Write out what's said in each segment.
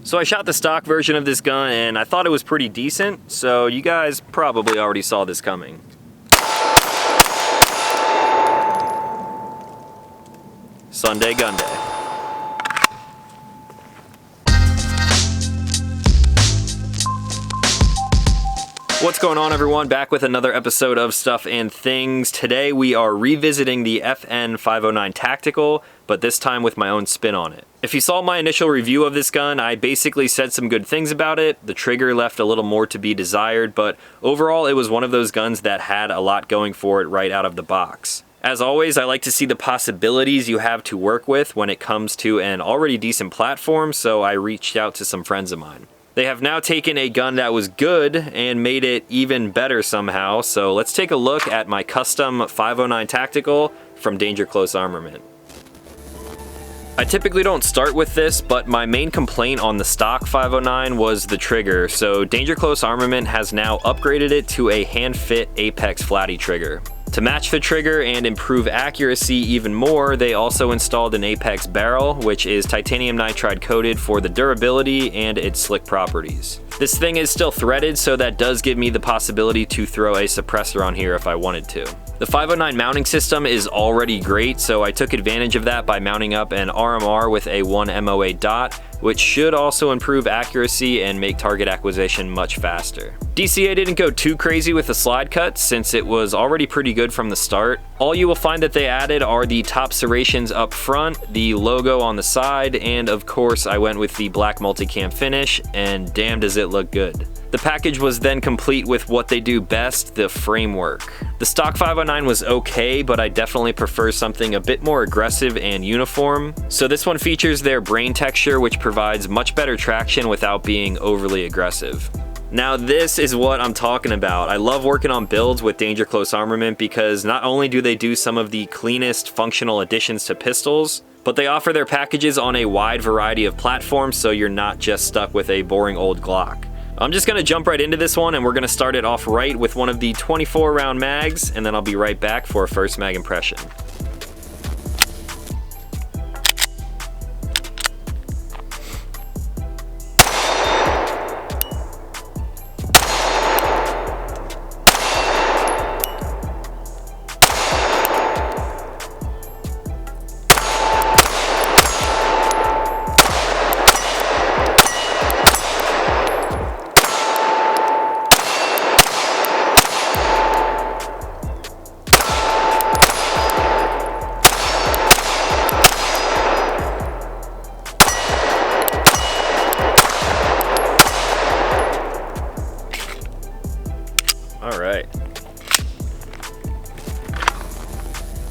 So I shot the stock version of this gun and I thought it was pretty decent, so you guys probably already saw this coming. Sunday GUNDAY. What's going on, everyone? Back with another episode of Stuff and Things. Today we are revisiting the FN 509 Tactical, but this time with my own spin on it. If you saw my initial review of this gun, I basically said some good things about it. The trigger left a little more to be desired, but overall it was one of those guns that had a lot going for it right out of the box. As always, I like to see the possibilities you have to work with when it comes to an already decent platform, so I reached out to some friends of mine. They have now taken a gun that was good and made it even better somehow, so let's take a look at my custom 509 Tactical from Danger Close Armament. I typically don't start with this, but my main complaint on the stock 509 was the trigger, so Danger Close Armament has now upgraded it to a hand-fit Apex flatty trigger. To match the trigger and improve accuracy even more, they also installed an Apex barrel, which is titanium nitride coated for the durability and its slick properties. This thing is still threaded, so that does give me the possibility to throw a suppressor on here if I wanted to. The 509 mounting system is already great, so I took advantage of that by mounting up an RMR with a 1 MOA dot, which should also improve accuracy and make target acquisition much faster. DCA didn't go too crazy with the slide cuts since it was already pretty good from the start. All you will find that they added are the top serrations up front, the logo on the side, and of course I went with the black multicam finish, and damn does it look good. The package was then complete with what they do best, the framework. The stock 509 was okay, but I definitely prefer something a bit more aggressive and uniform. So this one features their brain texture, which provides much better traction without being overly aggressive. Now this is what I'm talking about. I love working on builds with Danger Close Armament because not only do they do some of the cleanest functional additions to pistols, but they offer their packages on a wide variety of platforms, so you're not just stuck with a boring old Glock. I'm just gonna jump right into this one and we're gonna start it off right with one of the 24 round mags, and then I'll be right back for a first mag impression.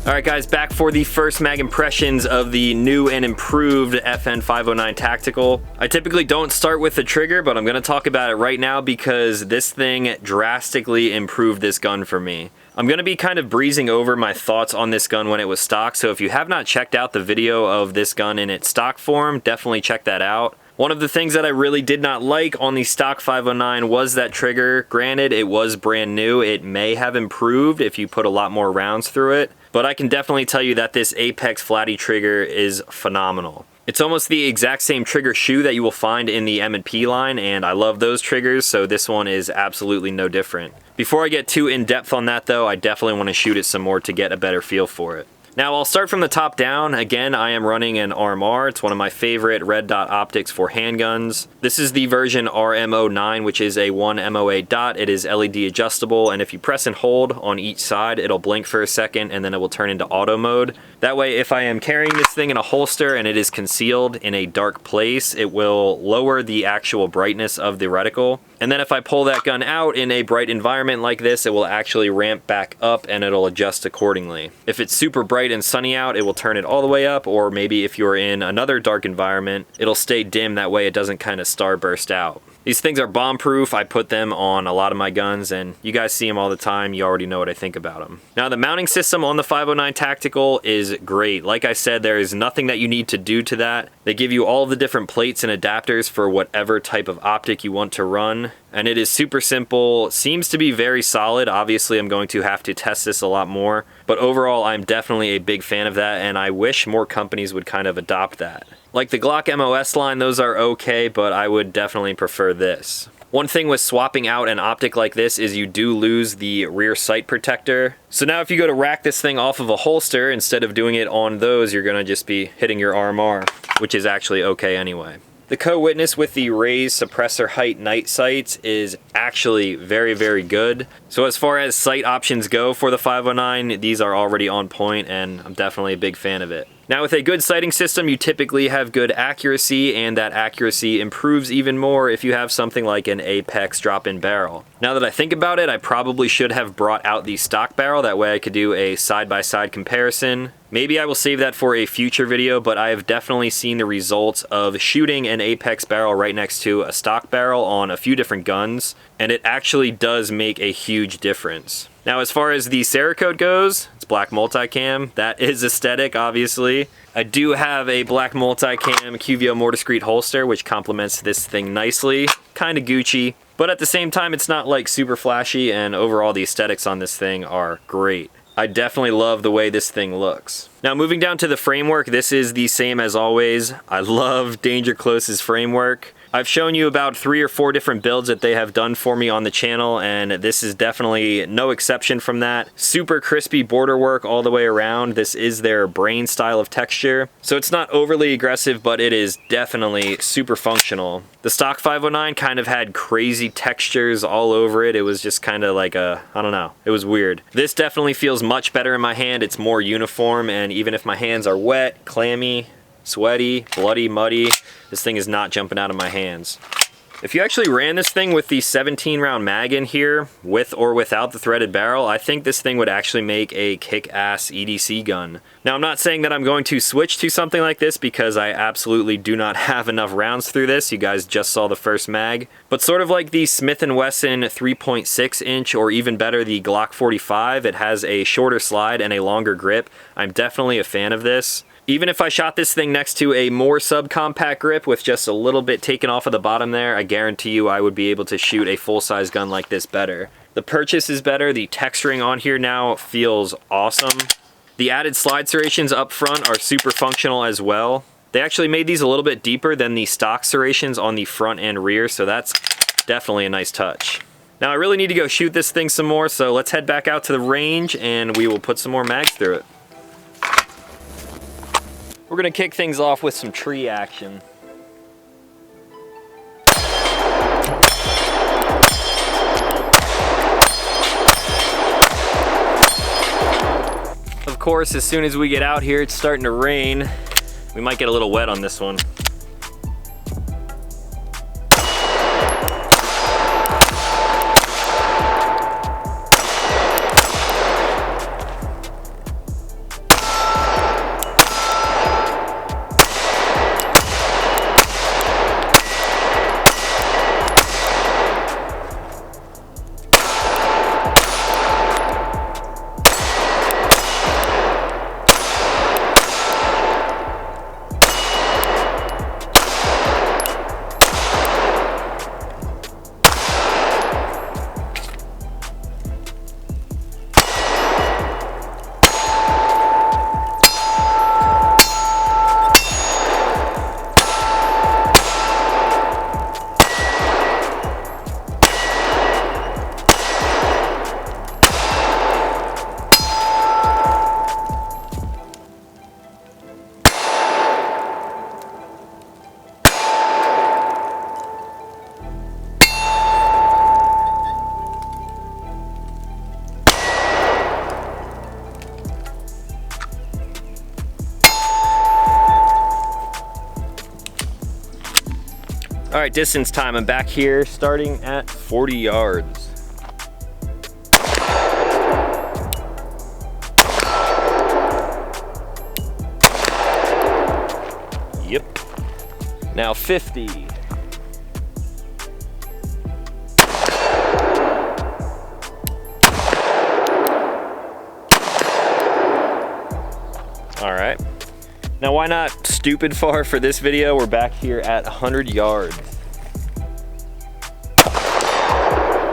Alright guys, back for the first mag impressions of the new and improved FN 509 Tactical. I typically don't start with the trigger, but I'm going to talk about it right now because this thing drastically improved this gun for me. I'm going to be kind of breezing over my thoughts on this gun when it was stock, so if you have not checked out the video of this gun in its stock form, definitely check that out. One of the things that I really did not like on the stock 509 was that trigger. Granted, it was brand new. It may have improved if you put a lot more rounds through it, but I can definitely tell you that this Apex flatty trigger is phenomenal. It's almost the exact same trigger shoe that you will find in the M&P line, and I love those triggers, so this one is absolutely no different. Before I get too in-depth on that though, I definitely want to shoot it some more to get a better feel for it. Now I'll start from the top down. Again, I am running an RMR. It's one of my favorite red dot optics for handguns. This is the version RM09, which is a 1 MOA dot. It is LED adjustable, and if you press and hold on each side, it'll blink for a second and then it will turn into auto mode. That way, if I am carrying this thing in a holster and it is concealed in a dark place, it will lower the actual brightness of the reticle. And then if I pull that gun out in a bright environment like this, it will actually ramp back up and it'll adjust accordingly. If it's super bright and sunny out, it will turn it all the way up, or maybe if you're in another dark environment, it'll stay dim, that way it doesn't kind of starburst out. These things are bomb proof. I put them on a lot of my guns and you guys see them all the time. You already know what I think about them. Now the mounting system on the 509 Tactical is great. Like I said, there is nothing that you need to do to that. They give you all the different plates and adapters for whatever type of optic you want to run. And it is super simple, seems to be very solid. Obviously I'm going to have to test this a lot more, but overall I'm definitely a big fan of that and I wish more companies would kind of adopt that. Like the Glock MOS line, those are okay, but I would definitely prefer this. One thing with swapping out an optic like this is you do lose the rear sight protector. So now if you go to rack this thing off of a holster, instead of doing it on those, you're gonna just be hitting your RMR, which is actually okay anyway. The co-witness with the raised suppressor height night sights is actually very, very good. So as far as sight options go for the 509, these are already on point, and I'm definitely a big fan of it. Now with a good sighting system, you typically have good accuracy, and that accuracy improves even more if you have something like an Apex drop-in barrel. Now that I think about it, I probably should have brought out the stock barrel, that way I could do a side-by-side comparison. Maybe I will save that for a future video, but I have definitely seen the results of shooting an Apex barrel right next to a stock barrel on a few different guns, and it actually does make a huge difference. Now as far as the Cerakote goes, it's black multicam. That is aesthetic, obviously. I do have a black multicam QVO more discreet holster, which complements this thing nicely. Kind of Gucci, but at the same time it's not like super flashy, and overall the aesthetics on this thing are great. I definitely love the way this thing looks. Now moving down to the framework, this is the same as always. I love Danger Close's framework. I've shown you about 3 or 4 different builds that they have done for me on the channel, and this is definitely no exception from that. Super crispy border work all the way around. This is their brain style of texture. So it's not overly aggressive, but it is definitely super functional. The stock 509 kind of had crazy textures all over it. It was just kind of like I don't know, it was weird. This definitely feels much better in my hand. It's more uniform, and even if my hands are wet, clammy, sweaty, bloody, muddy, this thing is not jumping out of my hands. If you actually ran this thing with the 17 round mag in here, with or without the threaded barrel, I think this thing would actually make a kick-ass EDC gun. Now I'm not saying that I'm going to switch to something like this, because I absolutely do not have enough rounds through this. You guys just saw the first mag. But sort of like the Smith & Wesson 3.6 inch, or even better the Glock 45, it has a shorter slide and a longer grip. I'm definitely a fan of this. Even if I shot this thing next to a more subcompact grip with just a little bit taken off of the bottom there, I guarantee you I would be able to shoot a full-size gun like this better. The purchase is better. The texturing on here now feels awesome. The added slide serrations up front are super functional as well. They actually made these a little bit deeper than the stock serrations on the front and rear, so that's definitely a nice touch. Now I really need to go shoot this thing some more, so let's head back out to the range and we will put some more mags through it. We're gonna kick things off with some tree action. Of course, as soon as we get out here, it's starting to rain. We might get a little wet on this one. All right, distance time. I'm back here starting at 40 yards. Yep. Now 50. All right. Now why not stupid far for this video? We're back here at 100 yards.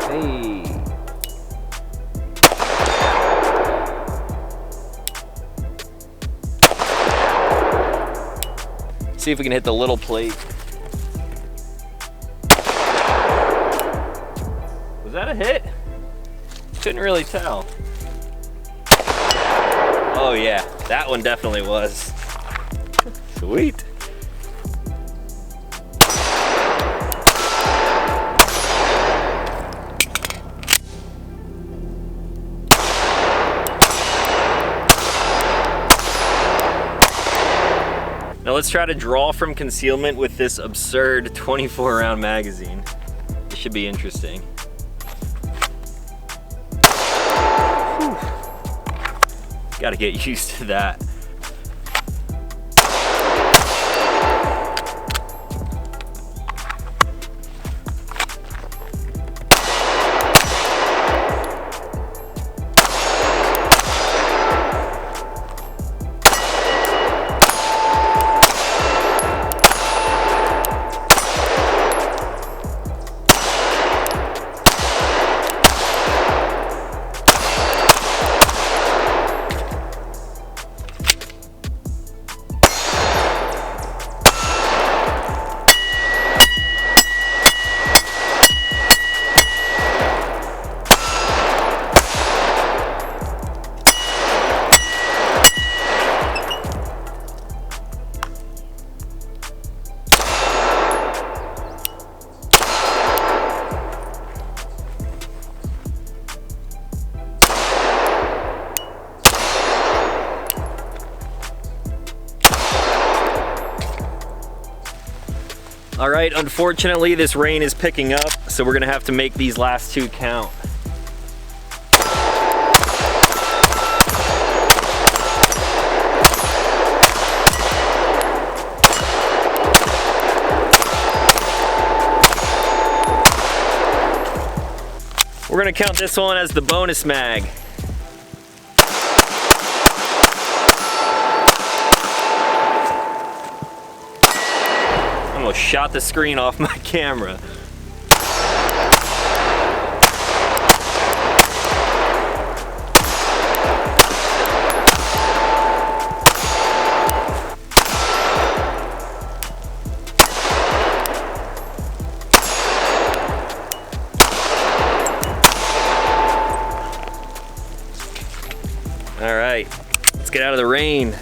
Hey. See if we can hit the little plate. Was that a hit? Couldn't really tell. Oh yeah, that one definitely was. Sweet. Now let's try to draw from concealment with this absurd 24 round magazine. This should be interesting. Got to get used to that. All right, unfortunately this rain is picking up, so we're gonna have to make these last two count. We're gonna count this one as the bonus mag. Almost shot the screen off my camera. All right, let's get out of the rain.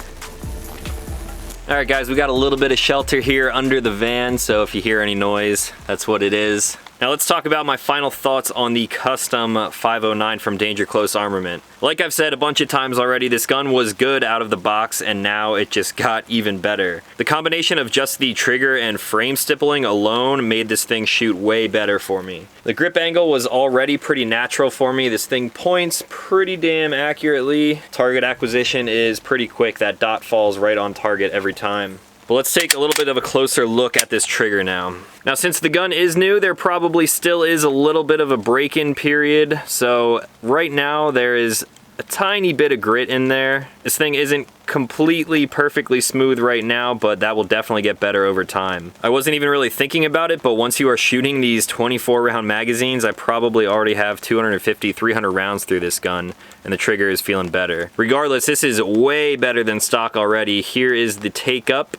All right guys, we got a little bit of shelter here under the van, so if you hear any noise, that's what it is. Now let's talk about my final thoughts on the custom 509 from Danger Close Armament. Like I've said a bunch of times already, this gun was good out of the box and now it just got even better. The combination of just the trigger and frame stippling alone made this thing shoot way better for me. The grip angle was already pretty natural for me. This thing points pretty damn accurately. Target acquisition is pretty quick. That dot falls right on target every time. But let's take a little bit of a closer look at this trigger now. Now since the gun is new, there probably still is a little bit of a break-in period. So right now there is a tiny bit of grit in there. This thing isn't completely perfectly smooth right now, but that will definitely get better over time. I wasn't even really thinking about it, but once you are shooting these 24 round magazines, I probably already have 250, 300 rounds through this gun, and the trigger is feeling better. Regardless, this is way better than stock already. Here is the take up.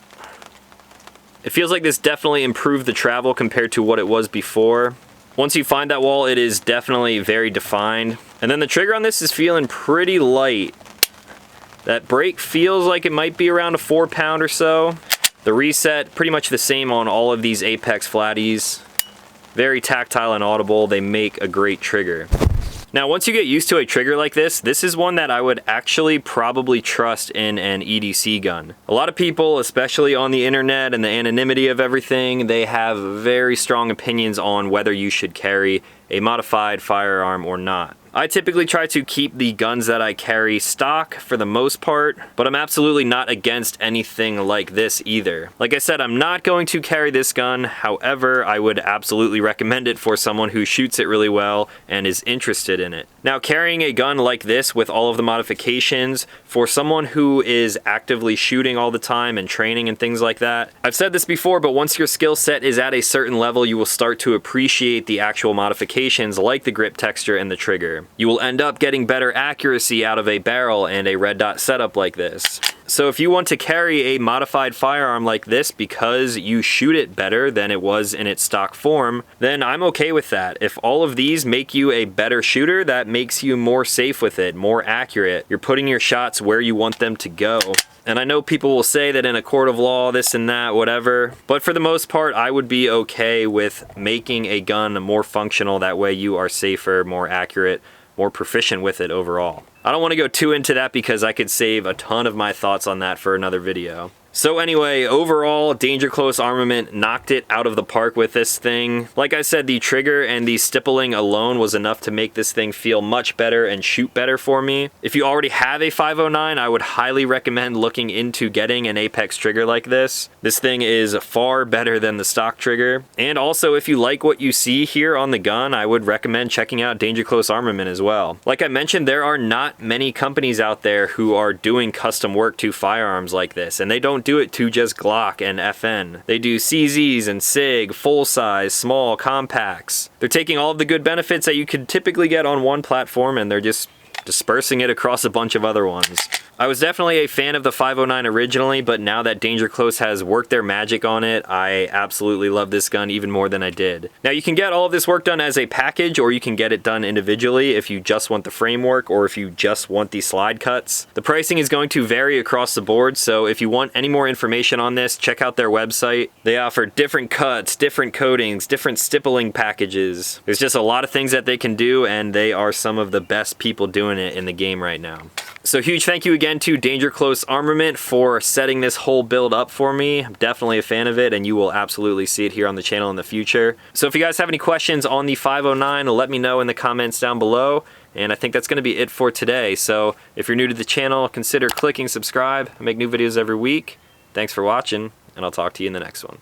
It feels like this definitely improved the travel compared to what it was before. Once you find that wall, it is definitely very defined. And then the trigger on this is feeling pretty light. That brake feels like it might be around a 4 pound or so. The reset, pretty much the same on all of these Apex flatties. Very tactile and audible. They make a great trigger. Now, once you get used to a trigger like this is one that I would actually probably trust in an EDC gun. A lot of people, especially on the internet and the anonymity of everything, they have very strong opinions on whether you should carry a modified firearm or not. I typically try to keep the guns that I carry stock for the most part, but I'm absolutely not against anything like this either. Like I said, I'm not going to carry this gun. However, I would absolutely recommend it for someone who shoots it really well and is interested in it. Now, carrying a gun like this with all of the modifications for someone who is actively shooting all the time and training and things like that, I've said this before, but once your skill set is at a certain level, you will start to appreciate the actual modifications like the grip texture and the trigger. shooter. You will end up getting better accuracy out of a barrel and a red dot setup like this. So if you want to carry a modified firearm like this because you shoot it better than it was in its stock form, then I'm okay with that. If all of these make you a better shooter, that makes you more safe with it, more accurate. You're putting your shots where you want them to go. And I know people will say that in a court of law, this and that, whatever, but for the most part, I would be okay with making a gun more functional. That way you are safer, more accurate, more proficient with it overall. I don't want to go too into that because I could save a ton of my thoughts on that for another video. So anyway, overall, Danger Close Armament knocked it out of the park with this thing. Like I said, the trigger and the stippling alone was enough to make this thing feel much better and shoot better for me. If you already have a 509, I would highly recommend looking into getting an Apex trigger like this. This thing is far better than the stock trigger. And also, if you like what you see here on the gun, I would recommend checking out Danger Close Armament as well. Like I mentioned, there are not many companies out there who are doing custom work to firearms like this, and they don't do it to just Glock and FN. They do CZs and SIG, full size, small, compacts. They're taking all of the good benefits that you could typically get on one platform and they're just dispersing it across a bunch of other ones. I was definitely a fan of the 509 originally, but now that Danger Close has worked their magic on it, I absolutely love this gun even more than I did. Now you can get all of this work done as a package, or you can get it done individually if you just want the framework or if you just want the slide cuts. The pricing is going to vary across the board, so if you want any more information on this, check out their website. They offer different cuts, different coatings, different stippling packages. There's just a lot of things that they can do, and they are some of the best people doing it in the game right now. So huge thank you again to Danger Close Armament for setting this whole build up for me. I'm definitely a fan of it, and you will absolutely see it here on the channel in the future. So if you guys have any questions on the 509, let me know in the comments down below. And I think that's going to be it for today. So if you're new to the channel, consider clicking subscribe. I make new videos every week. Thanks for watching, and I'll talk to you in the next one.